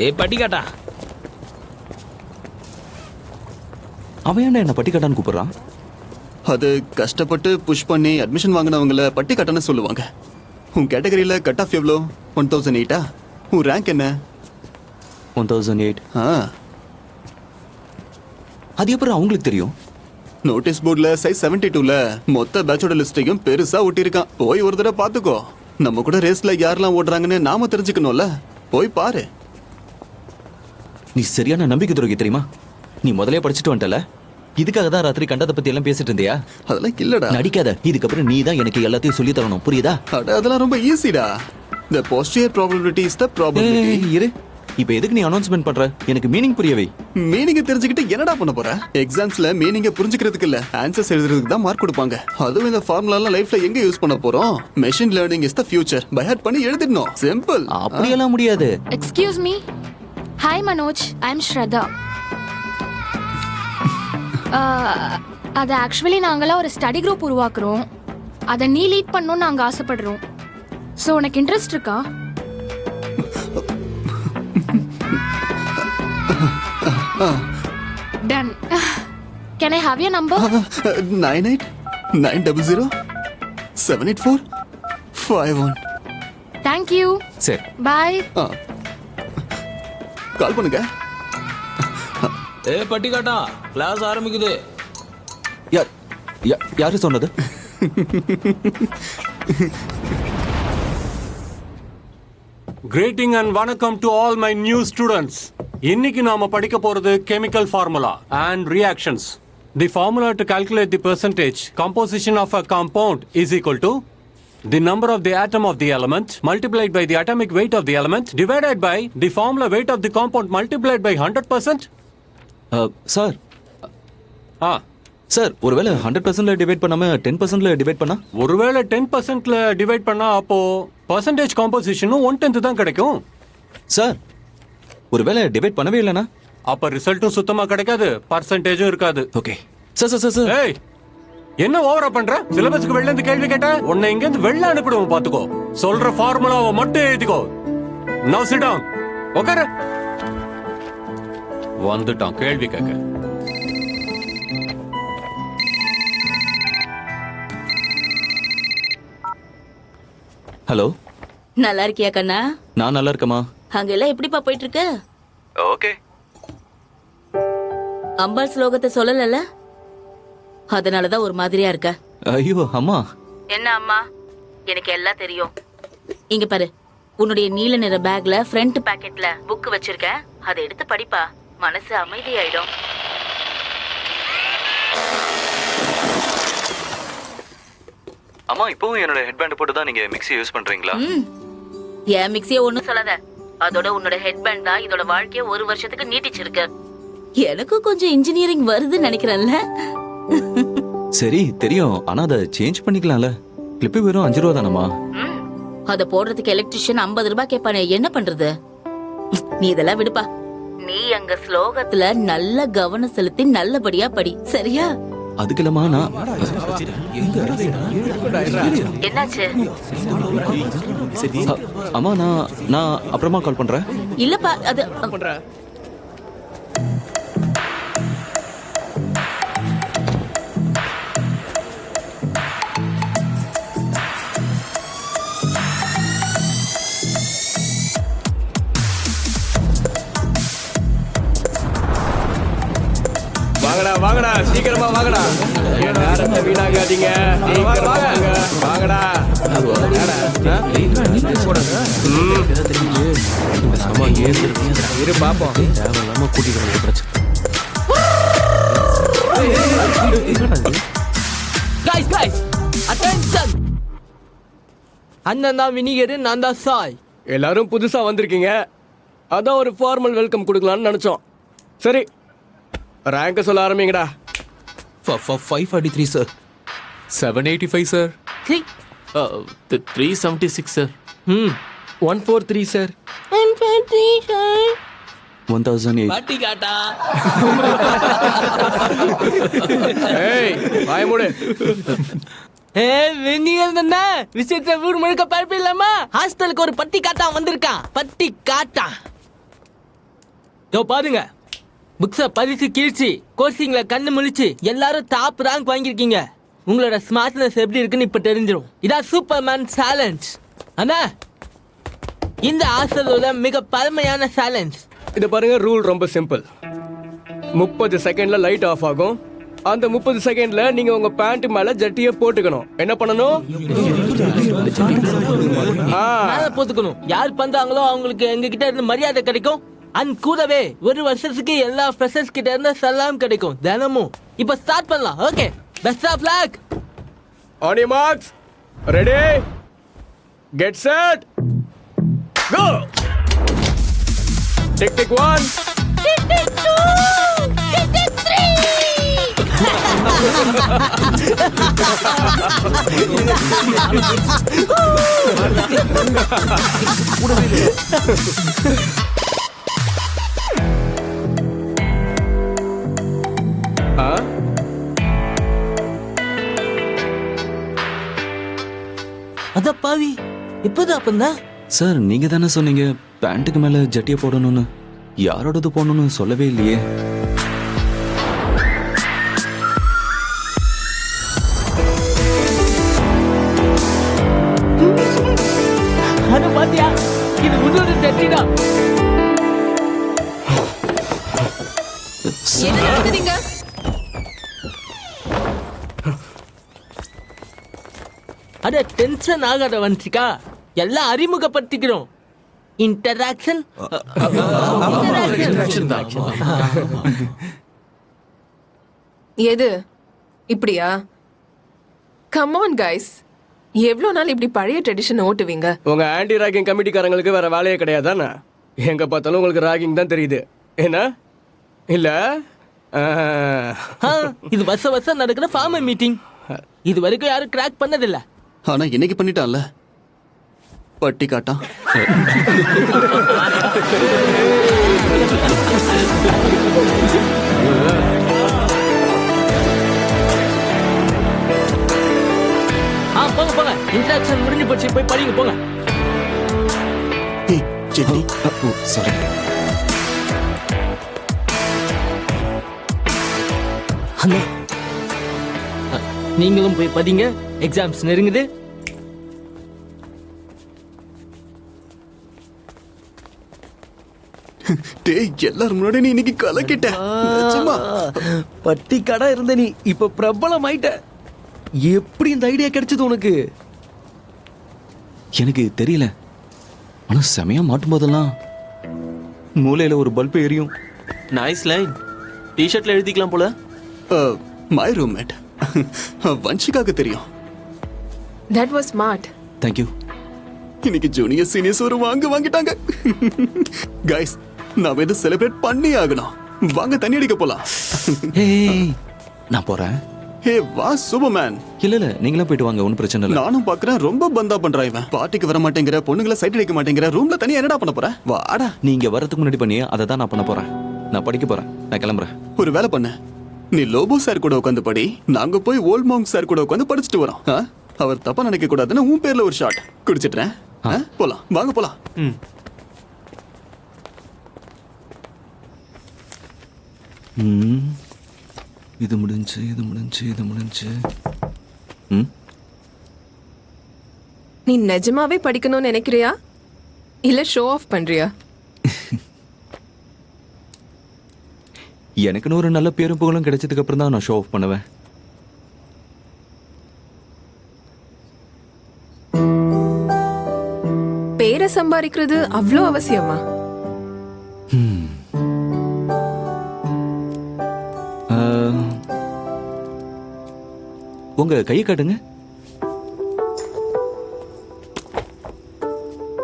ஏய் பட்டிக்காட்டா, அவன் என்ன பட்டிக்காட்டான்னு கூப்பிடுறான்? அது கஷ்டப்பட்டு புஷ் பண்ணி அட்மிஷன் வாங்கினவங்கள பட்டி கட்டன்னு சொல்லுவாங்க. உன் கேட்டகரியில கட் ஆஃப் எவ்வளோ? 1008. உன் ரேங்க் என்ன? 1008. அது எப்படி அவங்களுக்கு தெரியும்? நோட்டீஸ் போர்டில் சைஸ் 72ல மொத்த பேட்சோட லிஸ்டையும் பெருசா ஒட்டியிருக்கான். போய் ஒரு தடவை பார்த்துக்கோ. நம்ம கூட ரேஸ்ல யாரெல்லாம் ஓடுறாங்கன்னு நாம தெரிஞ்சுக்கணும்ல. போய் பாரு. நீ சரியான நம்பிக்கை துரோகி தெரியுமா? நீ முதலே படிச்சுட்டு வந்துட்டல, இதுக்காக தான் ராத்திரி கண்டதை பத்தி எல்லாம் பேசிட்டு இருந்தியா? அதெல்லாம் இல்லடா. நடிக்காத. இதுக்கப்புறம் நீ தான் எனக்கு எல்லாத்தையும் சொல்லி தரணும், புரியுதா? அதெல்லாம் ரொம்ப ஈஸிடா. The posterior probability is the probability. இரு, இப்போ எதுக்கு நீ அனௌன்ஸ்மெண்ட் பண்ற? எனக்கு மீனிங் புரியவை. மீனிங்க தெரிஞ்சுக்கிட்டு என்னடா பண்ண போற? எக்ஸாம்ஸ்ல மீனிங்க புரிஞ்சுக்கிறதுக்கு இல்ல, ஆன்சர்ஸ் எழுதுறதுக்கு தான் மார்க் கொடுப்பாங்க. அதுவும் இந்த ஃபார்முலாலாம் லைஃப்ல எங்க யூஸ் பண்ண போறோம்? Machine learning is the future. By heart பண்ணி எழுதிடணும். சிம்பிள். அப்படியெல்லாம் முடியாது. Excuse me. Hi Manoj, I am Shraddha. அது ஆக்சுவலி நாங்களாம் ஒரு ஸ்டடி குரூப் உருவாக்குறோம். அதை நீ லீட் பண்ணணும்னு நாங்கள் ஆசைப்படுறோம். ஸோ உனக்கு இன்ட்ரெஸ்ட் இருக்கா? Done. Can I have your number? 9890078451. Thank you. சரி, பாய். கால் பண்ணுங்க. ஏய் பட்டிக்காட்டா, கிளாஸ் ஆரம்பிக்குது. யாரு சொன்னது? Greeting and welcome to all my new students. இன்னைக்கு நாம படிக்க போறது chemical formula and reactions. The formula to calculate the percentage composition of a compound is equal to the number of the atom of the element multiplied by the atomic weight of the element divided by the formula weight of the compound multiplied by 100%. Sir sir, ஒருவேளை 100%ல divide பண்ணாம 10%ல divide பண்ணா? ஒருவேளை 10%ல divide பண்ணா அப்போ percentage காம்போசிஷனும் 1/10 தான் கிடைக்கும். Sir, ஒருவேளை divide பண்ணவே இல்லைனா? அப்ப ரிசல்ட்டும் சுத்தமா கிடைக்காது, பர்சன்டேஜும் இருக்காது. Okay sir sir sir. ஏய், என்ன ஓவரா பண்ற? சிலபஸ்க்கு வெளில இருந்து கேள்வி கேட்டா உன்னை இங்க இருந்து வெளில அனுப்பிடுவோம், பாத்துக்கோ. சொல்ற ஃபார்முலாவை மட்டும் எழுதிக்கோ. நவ சிட் டவுன். உட்காரு. வந்துட்டான் கேள்வி கேட்க. ஹலோ, நல்லா இருக்கியா கண்ணா? நான் நல்லா இருக்கமா. அங்க எல்லாம் எப்படிப்பா போயிட்டு இருக்கு? ஓகே. அம்பாள் ஸ்லோகத்தை சொல்லலல, அதனாலதான் ஒரு மாதிரியா இருக்க. ஐயோ அம்மா. என்ன அம்மா? எனக்கு எல்லாம் தெரியும். இங்க பாரு, உன்னுடைய நீல நிற பேக்ல ஃப்ரண்ட் பாக்கெட்ல புக் வச்சிருக்கேன். அதை எடுத்து படிப்பா, மனசு அமைதியாயிடும். அம்மா, இப்போவும் என்னோட ஹெட்பேண்ட் போட்டு தான் நீங்க மிக்ஸி யூஸ் பண்றீங்களா? ஏன் மிக்ஸிய ஒண்ணும் சொல்லாத. அதோட உன்னோட ஹெட்பேண்ட் தான் இதோட வாழ்க்கைய 1 வருஷத்துக்கு நீட்டிச்சிருக்கு. எனக்கும் கொஞ்சம் இன்ஜினியரிங் வருதுன்னு நினைக்கிறேன்ல. சரி தெரியும், ஆனா அதை சேஞ்ச் பண்ணிக்கலாம்ல. கிளிப்பு வெறும் 5 ரூபா தானம்மா. அத போடுறதுக்கு எலக்ட்ரிஷியன் 50 ரூபாய் கேட்பானே, என்ன பண்றது? நீ இதெல்லாம் விடுப்பா. நீ அங்க ஸ்லோகத்துல நல்ல கவனம் செலுத்தி நல்லபடியா படி, சரியா? அதுக்கு இல்லம்மா, நான் என்னாச்சு? அம்மா, நான் அப்புறமா கால் பண்றேன். இல்லப்பா, அது வாங்கடா வாங்கடா, சீக்கிரமா வாங்கடா. நேரத்தை வீணாக்காதீங்க. வாங்கடா. இரு பாப்போம். அண்ணன் தான் வினிகரு, நான் தான் சாய். எல்லாரும் புதுசா வந்திருக்கீங்க, அதான் ஒரு ஃபார்மல் வெல்கம் கொடுக்கலாம்னு நினைச்சோம். சரி, ரேங்க சொல்ல ஆரம்பிங்கடா. 543 சார். 785 சார். 376 சார். 143 சார். 1008. பட்டிக்காட்டா. ஏய், வாய மூடு. வினிகர் தானே விஷயத்தை ஊர் முழுக்க பரப்பிடலாமா? ஹாஸ்டலுக்கு ஒரு பட்டி காட்டா வந்திருக்கான். பட்டி காட்டா யோ பாருங்க, புக்ஸ பரிசு கீழ்ச்சி, கோச்சிங்ல கண்ணு முழிச்சு எல்லாரும் டாப் ரேங்க் வாங்கியிருக்கீங்க. உங்களோட ஸ்மார்ட்னஸ் எப்படி இருக்குன்னு இப்ப தெரிஞ்சிடும். இதான் சூப்பர்மேன் சேலஞ்ச். அண்ணா, இந்த ஹாஸ்டலோட மிக பழமையான சேலஞ்ச். இதை பாருங்க, ரூல் ரொம்ப சிம்பிள். 30 செகண்ட்ல லைட் ஆஃப் ஆகும். அந்த 30 செகண்ட்ல நீங்க உங்க பேண்ட் மேல ஜட்டியை போட்டுக்கணும். என்ன பண்ணணும்? மேல போத்துக்கணும். யார் பண்றாங்களோ அவங்களுக்கு எங்க கிட்ட இருந்து மரியாதை கிடைக்கும். அண்ட் கூடவே ஒரு வருஷத்துக்கு எல்லா ஃப்ரெஷர்ஸ் கிட்ட இருந்து சலாம் கிடைக்கும் தினமும். இப்ப ஸ்டார்ட் பண்ணலாம். Okay, best of luck. On your marks, ready, get set, go. Tick tick 1, Tick, tick, 2, tick, tick, 3. அத பாவி, இப்பதான் பண்ண. சார் நீங்க தானே சொன்னீங்க பேண்ட்டுக்கு மேல ஜட்டியை போடணும்னு. யாரோடது போடணும்னு சொல்லவே இல்லையே. அது பாத்தியா, இது உன்னோட ஜட்டிதான். என்ன நடக்குதுங்க? அட டென்ஷன் ஆகாத வன்சிகா, எல்லாம் அறிமுகப்படுத்திக்கிறோம். இன்டராக்ஷன். எது இப்படியா? கம் ஆன் கைஸ், எவ்வளவு நாள் இப்படி பழைய ட்ரெடிஷன் ஓட்டுவீங்க? உங்க ஆன்டி ராகிங் கமிட்டிக்காரங்களுக்கு வேற வேலையே கிடையாதானே? எங்க பார்த்தாலும் உங்களுக்கு ராகிங் தான் தெரியுது. என்ன இல்ல? இது வருஷம் நடக்கிற ஃபார்மர் மீட்டிங். இது வரைக்கும் யாரும் கிராக் பண்ணதில்ல. ஆனா இன்னைக்கு பண்ணிட்டான்ல, பட்டி காட்டான். போங்க போங்க, இன்டராக்ஷன் முடிஞ்சு போச்சு, போய் படிங்க போங்க. ஏய், ஜெட்டி. சாரி. அண்ணா, நீங்களும் போய் படிங்க, எக்ஸாம்ஸ் நெருங்குது. டேய், எல்லாரும் முன்னாடி நீ இன்னைக்கு கலக்கிட்ட. நிஜமா? பட்டி கடை இருந்த நீ இப்ப பிரபலம் ஆயிட்ட. எப்படி இந்த ஐடியா கிடைச்சது உனக்கு? எனக்கு தெரியல, ஆனா செமையா மாட்டும் போதெல்லாம் மூலையில ஒரு பல்பு எரியும். Nice line. டிஷர்ட்ல எழுதிக்கலாம் போல. மை ரூம்மேட் வன்ஷிகாக்கு தெரியும். That was smart. தேங்க்யூ. இன்னைக்கு ஜூனியர் சீனியர்ஸ் ஒரு வாங்கிட்டாங்க. கைஸ், நாம இதை செலிப்ரேட் பண்ணி ஆகணும். வாங்க தண்ணி அடிக்க போலாம். ஏய், நான் போறேன். ஹே வா சூப்பர்மேன். இல்ல நீங்களும் போயிட்டு வாங்க, ஒன்றும் பிரச்சனை இல்லை. நானும் பாக்குறேன், ரொம்ப பந்தா பண்றான் இவன். பார்ட்டிக்கு வர மாட்டேங்கிற, பொண்ணுங்களை சைட் அடிக்க மாட்டேங்கிற, ரூம்ல தனியா என்னடா பண்ண போற? வாடா. நீங்க வரதுக்கு முன்னாடி பண்ணி அதை தான் நான் பண்ண போறேன். நான் படிக்க போறேன், நான் கிளம்புறேன். ஒரு வேலை பண்ணு, நீ லோபோ சார் கூட உட்காந்து படி, நாங்க போய் ஓல்ட் மாங்க் சார் கூட உட்காந்து படிச்சுட்டு வரோம். அவர் தப்பா நினைக்க கூடாதுன்னு உன் பேர்ல ஒரு ஷாட் குடிச்சிட்டேன். போலாம், வாங்க போலாம். இது முடிஞ்சு. நீ நிஜமாவே படிக்கணும்னு நினைக்கிறியா இல்ல ஷோ ஆஃப் பண்றியா? எனக்குன்னு ஒரு நல்ல பேரும் புகழும் கிடைச்சதுக்கு அப்புறம் தான் நான் ஷோ ஆஃப் பண்ணுவேன். பேரை சம்பாதிக்கிறது அவ்வளோ அவசியமா? உங்க கையை காட்டுங்க.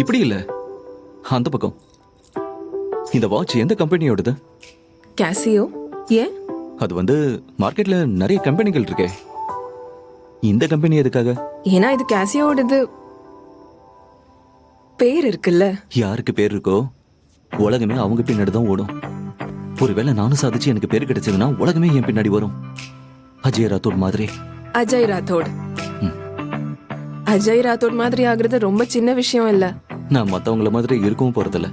இப்படி இல்ல, அந்த பக்கம். இந்த வாட்ச் எந்த கம்பெனியோடது? கேசியோ. ஏன்? அது வந்து மார்க்கெட்ல நிறைய கம்பெனிகள் இருக்கே, இந்த கம்பெனி எதுக்காக? ஏன்னா இது கேசியோடது. பேர் இருக்குல்ல. யாருக்கு பேர் இருக்கோ உலகமே அவங்க பின்னாடி தான் ஓடும். ஒருவேளை நானும் சாதிச்சு எனக்கு பேர் கிடைச்சதுன்னா உலகமே என் பின்னாடி வரும். அஜய் ராத்தோட் மாதிரி. அஜய் ராத்தோட். அஜய் ராத்தோட் மாதிரி ஆகுறது ரொம்ப சின்ன விஷயம் இல்ல. நான் மத்தவங்கள மாதிரி இருக்கவும் போறதில்ல.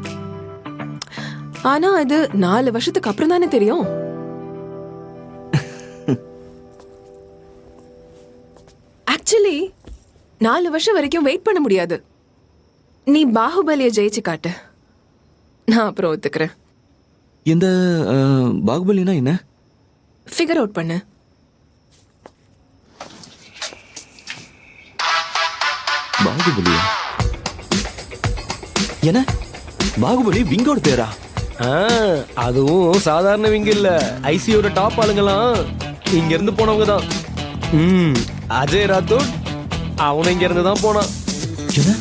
ஆனா அது 4 வருஷத்துக்கு அப்புறம் தானே தெரியும். ஆக்சுவலி 4 வருஷம் வரைக்கும் வெயிட் பண்ண முடியாது. நீ பாகுபலியை ஜெயிச்சு காட்டு, நான் அப்புறம் ஒத்துக்கிறேன். இந்த பாகுபலினா என்ன? ஃபிகர் அவுட் பண்ணு. பாகுபலியா? என்ன பாகுபலி விங்கோட பேரா? அதுவும் சாதாரண விங்க இல்ல, ஐசியோட டாப் ஆளுங்கலாம் இங்க இருந்து போனவங்க தான். அஜய் ராத்தோட் அவனும் இங்க இருந்து தான் போனான். என்ன